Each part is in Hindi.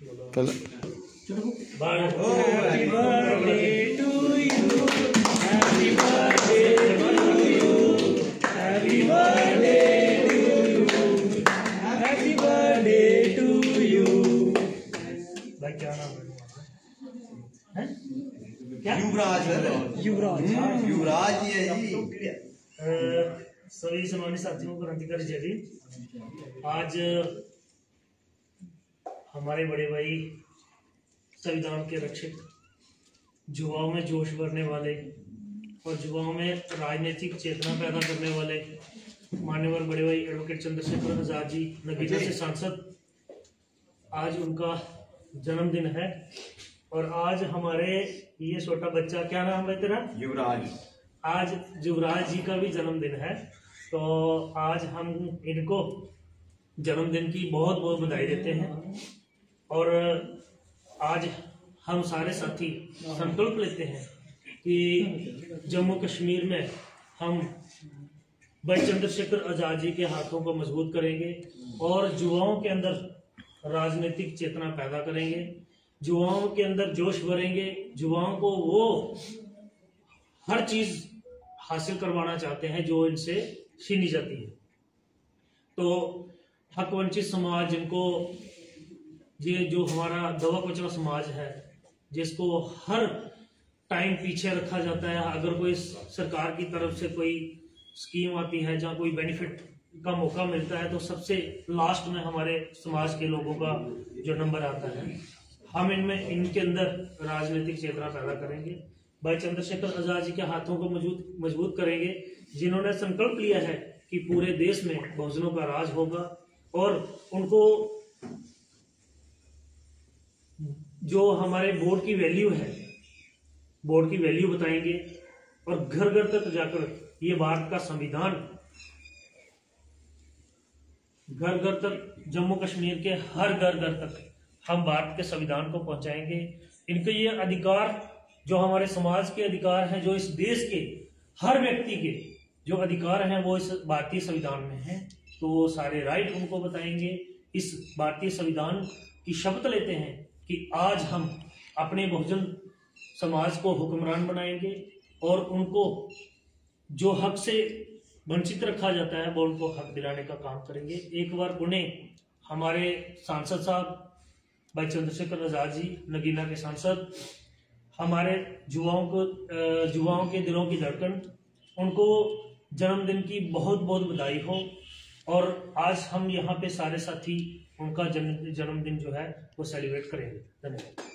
चलो happy birthday to you, happy birthday to you, happy birthday to you, happy birthday to you. भाई क्या नाम है? क्या? युवराज युवराज। युवराज ही है जी। सभी सम्मानित साथियों को क्रांतिकारी जय हिंद। आज हमारे बड़े भाई संविधान के रक्षक, युवाओं में जोश भरने वाले और युवाओं में राजनीतिक चेतना पैदा करने वाले मान्यवर बड़े भाई एडवोकेट चंद्रशेखर आजाद जी नगीना से सांसद, आज उनका जन्मदिन है। और आज हमारे ये छोटा बच्चा, क्या नाम है तेरा? युवराज। आज युवराज जी का भी जन्मदिन है। तो आज हम इनको जन्मदिन की बहुत बहुत बधाई देते हैं। और आज हम सारे साथी संकल्प लेते हैं कि जम्मू कश्मीर में हम भाई चंद्रशेखर आजाद जी के हाथों को मजबूत करेंगे और युवाओं के अंदर राजनीतिक चेतना पैदा करेंगे, युवाओं के अंदर जोश भरेंगे, युवाओं को वो हर चीज हासिल करवाना चाहते हैं जो इनसे छीनी जाती है। तो हक वंचित समाज, जिनको ये जो हमारा दवा कुचला समाज है, जिसको हर टाइम पीछे रखा जाता है, अगर कोई सरकार की तरफ से कोई स्कीम आती है जहाँ कोई बेनिफिट का मौका मिलता है तो सबसे लास्ट में हमारे समाज के लोगों का जो नंबर आता है। हम इनमें इनके अंदर राजनीतिक चेतना पैदा करेंगे, भाई चंद्रशेखर आजाद जी के हाथों को मजबूत करेंगे, जिन्होंने संकल्प लिया है कि पूरे देश में बहुजनों का राज होगा। और उनको जो हमारे बोर्ड की वैल्यू है, बोर्ड की वैल्यू बताएंगे और घर घर तक जाकर ये भारत का संविधान, घर घर तक, जम्मू कश्मीर के हर घर घर तक हम भारत के संविधान को पहुंचाएंगे। इनके ये अधिकार, जो हमारे समाज के अधिकार हैं, जो इस देश के हर व्यक्ति के जो अधिकार हैं वो इस भारतीय संविधान में हैं, तो वो सारे राइट उनको बताएंगे। इस भारतीय संविधान की शपथ लेते हैं कि आज हम अपने बहुजन समाज को हुक्मरान बनाएंगे और उनको जो हक से वंचित रखा जाता है वो उनको हक दिलाने का काम करेंगे। एक बार उन्हें हमारे सांसद साहब भाई चंद्रशेखर आजाद जी नगीना के सांसद, हमारे युवाओं के दिलों की धड़कन, उनको जन्मदिन की बहुत बहुत बधाई हो। और आज हम यहाँ पे सारे साथी उनका जन्मदिन जो है वो सेलिब्रेट करेंगे। धन्यवाद।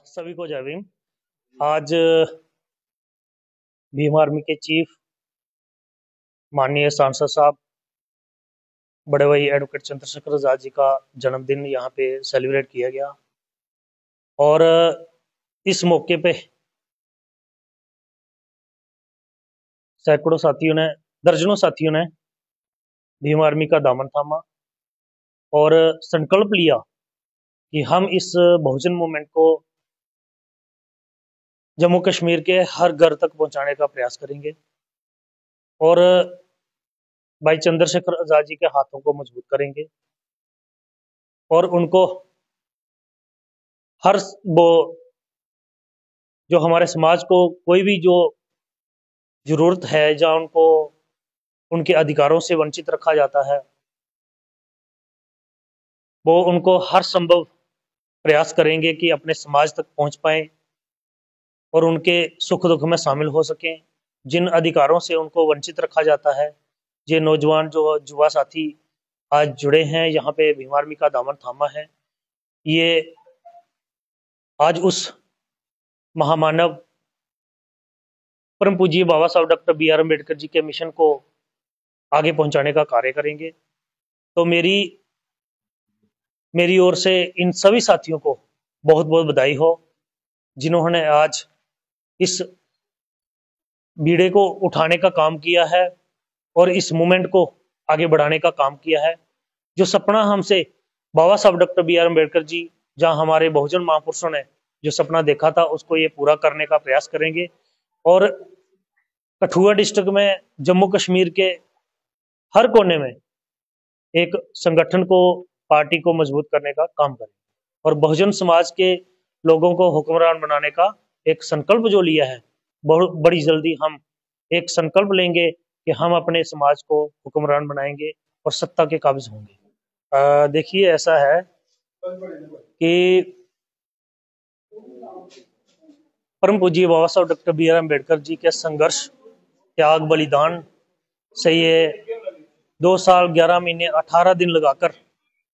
सभी को जय भीम। आज भीम आर्मी के चीफ माननीय सांसद साहब बड़े भाई एडवोकेट चंद्रशेखर आजाद जी का जन्मदिन यहाँ पे सेलिब्रेट किया गया। और इस मौके पे सैकड़ों साथियों ने, दर्जनों साथियों ने भीम आर्मी का दामन थामा और संकल्प लिया कि हम इस बहुजन मूवमेंट को जम्मू कश्मीर के हर घर तक पहुंचाने का प्रयास करेंगे। और भाई चंद्रशेखर आजाद जी के हाथों को मजबूत करेंगे और उनको हर वो जो हमारे समाज को कोई भी जो जरूरत है जहाँ उनको उनके अधिकारों से वंचित रखा जाता है, वो उनको हर संभव प्रयास करेंगे कि अपने समाज तक पहुंच पाए और उनके सुख दुख में शामिल हो सकें। जिन अधिकारों से उनको वंचित रखा जाता है, ये नौजवान जो युवा साथी आज जुड़े हैं यहाँ पे भीम आर्मी का दामन थामा है, ये आज उस महामानव परम पूज्य बाबा साहब doctor B are Ambedkar ji के मिशन को आगे पहुंचाने का कार्य करेंगे। तो मेरी ओर से इन सभी साथियों को बहुत बहुत बधाई हो जिन्होंने आज इस बीड़े को उठाने का काम किया है और इस मूवमेंट को आगे बढ़ाने का काम किया है। जो सपना हमसे बाबा साहब doctor B are Ambedkar ji, जहां हमारे बहुजन महापुरुषों ने जो सपना देखा था, उसको ये पूरा करने का प्रयास करेंगे और कठुआ डिस्ट्रिक्ट में जम्मू कश्मीर के हर कोने में एक संगठन को, पार्टी को मजबूत करने का काम करेंगे और बहुजन समाज के लोगों को हुक्मरान बनाने का एक संकल्प जो लिया है, बहुत बड़ी जल्दी हम एक संकल्प लेंगे कि हम अपने समाज को हुक्मरान बनाएंगे और सत्ता के काबिज होंगे। देखिए ऐसा है कि परम पूज्य बाबा साहब doctor B are Ambedkar ji के संघर्ष, त्याग, बलिदान से ये 2 साल 11 महीने 18 दिन लगाकर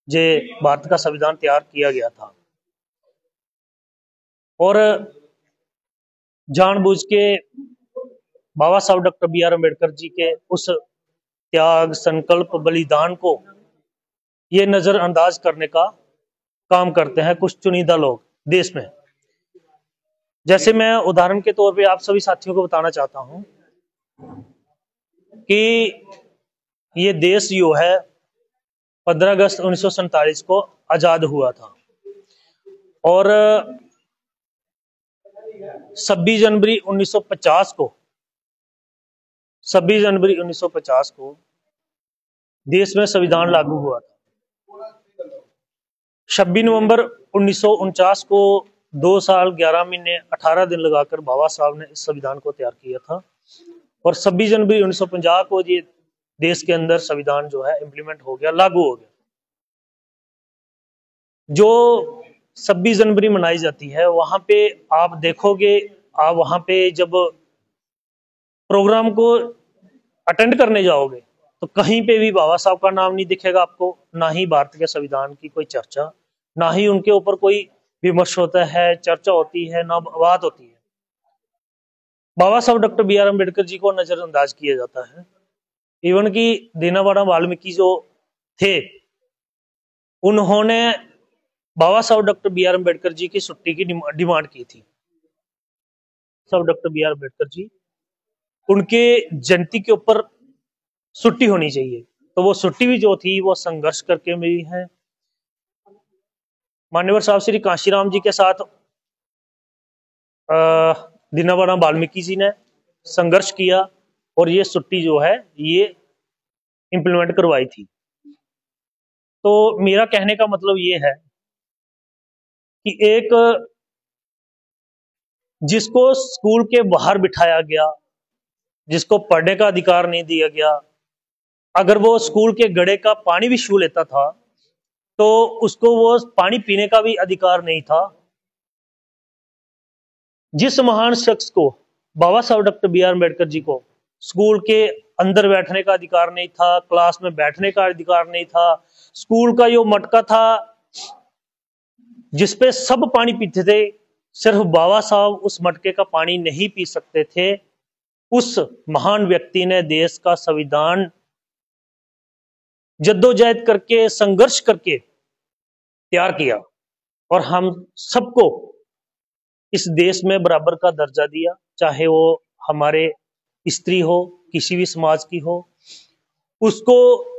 जे भारत का संविधान तैयार किया गया था और जानबूझ के बाबा साहब doctor B are Ambedkar ji के उस त्याग, संकल्प, बलिदान को ये नजरअंदाज करने का काम करते हैं कुछ चुनिंदा लोग देश में। जैसे मैं उदाहरण के तौर पे आप सभी साथियों को बताना चाहता हूं कि ये देश जो है 15 अगस्त 1947 को आजाद हुआ था और 26 जनवरी 1950 को देश में संविधान लागू हुआ था। 26 नवंबर 1949 को 2 साल 11 महीने 18 दिन लगाकर बाबा साहब ने इस संविधान को तैयार किया था और 26 जनवरी 1950 को ये देश के अंदर संविधान जो है इंप्लीमेंट हो गया, लागू हो गया। जो 26 जनवरी मनाई जाती है वहां पे आप देखोगे, आप वहां पे जब प्रोग्राम को अटेंड करने जाओगे तो कहीं पे भी बाबा साहब का नाम नहीं दिखेगा आपको, ना ही भारत के संविधान की कोई चर्चा, ना ही उनके ऊपर कोई विमर्श होता है, चर्चा होती है, ना बात होती है। बाबा साहब doctor B are Ambedkar ji को नजरअंदाज किया जाता है। इवन की दीनानाथ वाल्मीकि जो थे, उन्होंने बाबा साहब doctor B are Ambedkar ji की छुट्टी की डिमांड की थी। साहब doctor B are Ambedkar ji, उनके जयंती के ऊपर छुट्टी होनी चाहिए, तो वो छुट्टी भी जो थी वो संघर्ष करके मिली है। मान्यवर साहब श्री कांशीराम जी के साथ दीनानाथ वाल्मीकि जी ने संघर्ष किया और ये छुट्टी जो है ये इंप्लीमेंट करवाई थी। तो मेरा कहने का मतलब ये है कि एक जिसको स्कूल के बाहर बिठाया गया, जिसको पढ़ने का अधिकार नहीं दिया गया, अगर वो स्कूल के गड्ढे का पानी भी छू लेता था तो उसको वो पानी पीने का भी अधिकार नहीं था। जिस महान शख्स को, बाबा साहब doctor B are Ambedkar ji को स्कूल के अंदर बैठने का अधिकार नहीं था, क्लास में बैठने का अधिकार नहीं था, स्कूल का जो मटका था जिसपे सब पानी पीते थे, सिर्फ बाबा साहब उस मटके का पानी नहीं पी सकते थे। उस महान व्यक्ति ने देश का संविधान जद्दोजहद करके, संघर्ष करके तैयार किया और हम सबको इस देश में बराबर का दर्जा दिया, चाहे वो हमारे स्त्री हो, किसी भी समाज की हो। उसको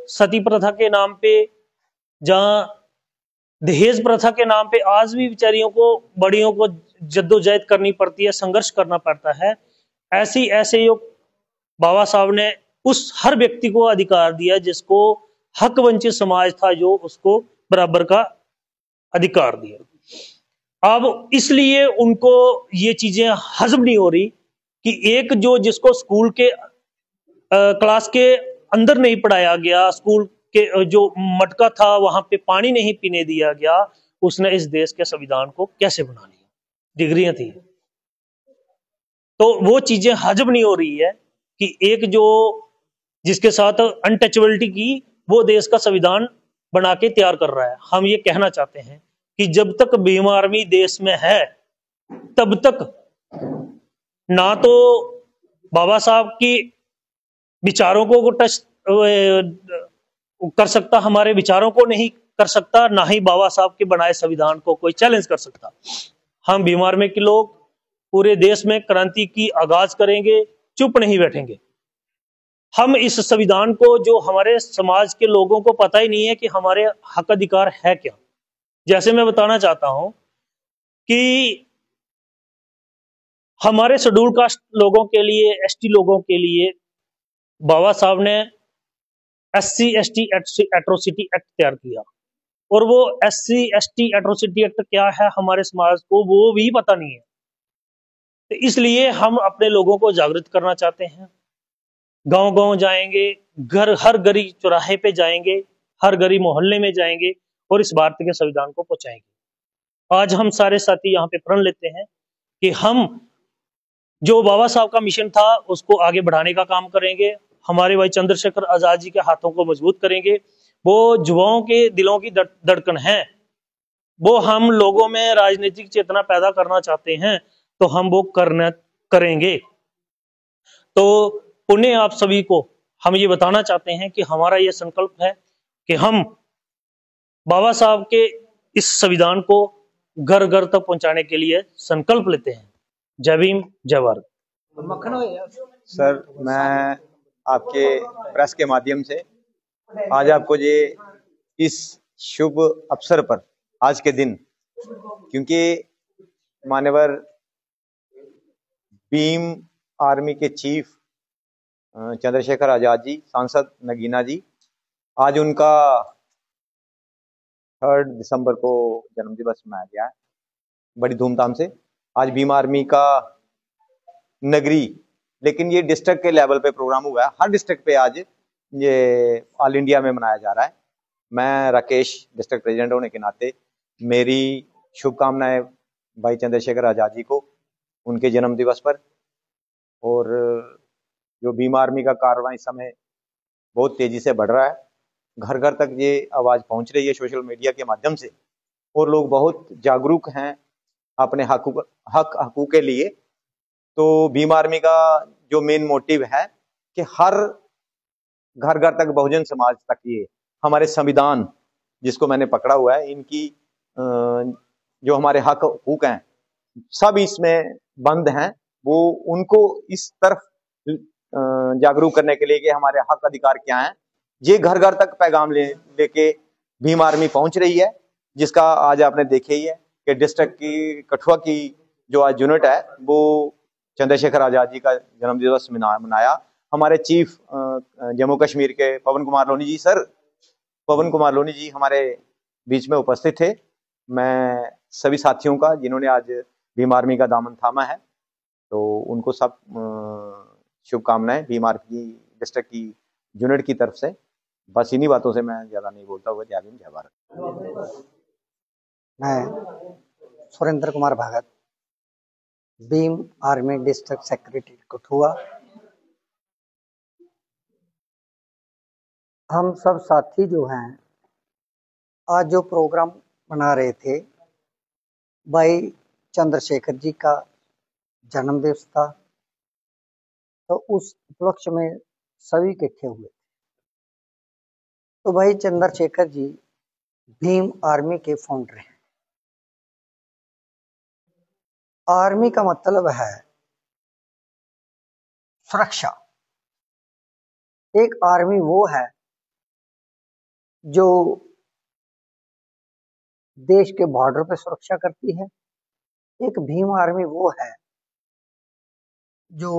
सती प्रथा के नाम पे, जहां दहेज प्रथा के नाम पे आज भी बेचारियों को, बड़ियों को जद्दोजहद करनी पड़ती है, संघर्ष करना पड़ता है। ऐसे जो बाबा साहब ने उस हर व्यक्ति को अधिकार दिया जिसको हक वंचित समाज था जो उसको बराबर का अधिकार दिया। अब इसलिए उनको ये चीजें हजम नहीं हो रही कि एक जो जिसको स्कूल के क्लास के अंदर नहीं पढ़ाया गया, स्कूल के जो मटका था वहां पे पानी नहीं पीने दिया गया, उसने इस देश के संविधान को कैसे बना लिया? डिग्रियां थी तो वो चीजें हजम नहीं हो रही है कि एक जो जिसके साथ अनटचेबिलिटी की वो देश का संविधान बना के तैयार कर रहा है। हम ये कहना चाहते हैं कि जब तक भीम आर्मी देश में है तब तक ना तो बाबा साहब की विचारों को टच कर सकता, हमारे विचारों को नहीं कर सकता, ना ही बाबा साहब के बनाए संविधान को कोई चैलेंज कर सकता। हम भीम आर्मी के लोग पूरे देश में क्रांति की आगाज करेंगे, चुप नहीं बैठेंगे। हम इस संविधान को, जो हमारे समाज के लोगों को पता ही नहीं है कि हमारे हक अधिकार है क्या। जैसे मैं बताना चाहता हूं कि हमारे शेड्यूल कास्ट लोगों के लिए, एसटी लोगों के लिए बाबा साहब ने SC/ST एट्रोसिटी एक्ट तैयार किया, और वो SC/ST एट्रोसिटी एक्ट क्या है हमारे समाज को वो भी पता नहीं है। तो इसलिए हम अपने लोगों को जागृत करना चाहते हैं। गांव गांव जाएंगे, हर गली चौराहे पे जाएंगे, हर गली मोहल्ले में जाएंगे और इस भारत के संविधान को पहुंचाएंगे। आज हम सारे साथी यहाँ पे प्रण लेते हैं कि हम जो बाबा साहब का मिशन था उसको आगे बढ़ाने का काम करेंगे। हमारे भाई चंद्रशेखर आजाद जी के हाथों को मजबूत करेंगे। वो युवाओं के दिलों की धड़कन है, वो हम लोगों में राजनीतिक चेतना पैदा करना चाहते हैं, तो हम वो करेंगे। तो पुण्य आप सभी को हम ये बताना चाहते हैं कि हमारा ये संकल्प है कि हम बाबा साहब के इस संविधान को घर घर तक पहुंचाने के लिए संकल्प लेते हैं। जय भीम, जय भारत। सर, मैं आपके प्रेस के माध्यम से आज आपको ये इस शुभ अवसर पर, आज के दिन, क्योंकि मान्यवर भीम आर्मी के चीफ चंद्रशेखर आजाद जी, सांसद नगीना जी, आज उनका 3 दिसंबर को जन्मदिवस मनाया गया है बड़ी धूमधाम से। आज भीम आर्मी का नगरी, लेकिन ये डिस्ट्रिक्ट के लेवल पे प्रोग्राम हुआ है। हर डिस्ट्रिक्ट पे आज ये ऑल इंडिया में मनाया जा रहा है। मैं राकेश, डिस्ट्रिक्ट प्रेसिडेंट होने के नाते मेरी शुभकामनाएं भाई चंद्रशेखर आजाद जी को उनके जन्म दिवस पर। और जो भीम आर्मी का कारवां इस समय बहुत तेजी से बढ़ रहा है, घर घर तक ये आवाज पहुंच रही है सोशल मीडिया के माध्यम से, और लोग बहुत जागरूक हैं अपने हक हकूक के लिए। तो भीम आर्मी का जो मेन मोटिव है कि हर घर घर तक, बहुजन समाज तक ये हमारे संविधान जिसको मैंने पकड़ा हुआ है, इनकी जो हमारे हक हकूक हैं सब इसमें बंद हैं। वो उनको इस तरफ जागरूक करने के लिए कि हमारे हक अधिकार क्या हैं, ये घर घर तक पैगाम लेके भीम आर्मी पहुंच रही है। जिसका आज आपने देखे ही है कि डिस्ट्रिक्ट की कठुआ की जो आज यूनिट है वो चंद्रशेखर आजाद जी का जन्मदिवस मनाया। हमारे चीफ जम्मू कश्मीर के पवन कुमार लोनी जी, सर पवन कुमार लोनी जी हमारे बीच में उपस्थित थे। मैं सभी साथियों का जिन्होंने आज भीम आर्मी का दामन थामा है, तो उनको सब शुभकामनाएं भीम आर्मी डिस्ट्रिक्ट की यूनिट की तरफ से। बस इन्हीं बातों से मैं ज्यादा नहीं बोलता हुआ। जय भीम, जय भारत। मैं Surendra Kumar Bhagat, Bhim army district secretary Kathua. हम सब साथी जो हैं आज जो प्रोग्राम बना रहे थे, भाई चंद्रशेखर जी का जन्मदिवस था, तो उस उपलक्ष्य में सभी इकट्ठे हुए। तो भाई चंद्रशेखर जी भीम आर्मी के फाउंडर हैं। आर्मी का मतलब है सुरक्षा। एक आर्मी वो है जो देश के बॉर्डर पे सुरक्षा करती है, एक भीम आर्मी वो है जो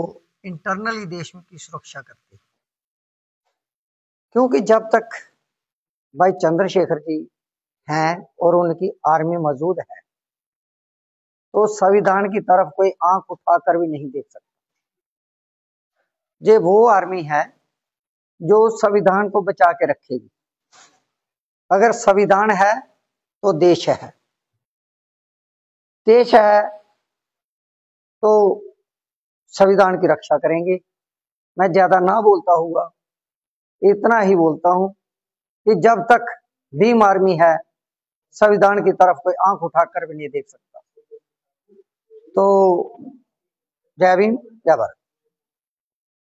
इंटरनली देश में की सुरक्षा करती है। क्योंकि जब तक भाई चंद्रशेखर जी हैं और उनकी आर्मी मौजूद है तो संविधान की तरफ कोई आंख उठाकर भी नहीं देख सकता। ये वो आर्मी है जो संविधान को बचा के रखेगी। अगर संविधान है तो देश है, देश है तो संविधान की रक्षा करेंगे। मैं ज्यादा ना बोलता हुआ इतना ही बोलता हूं कि जब तक भीम आर्मी है संविधान की तरफ कोई आंख उठाकर भी नहीं देख सकता। तो जय भीम, जय भारत।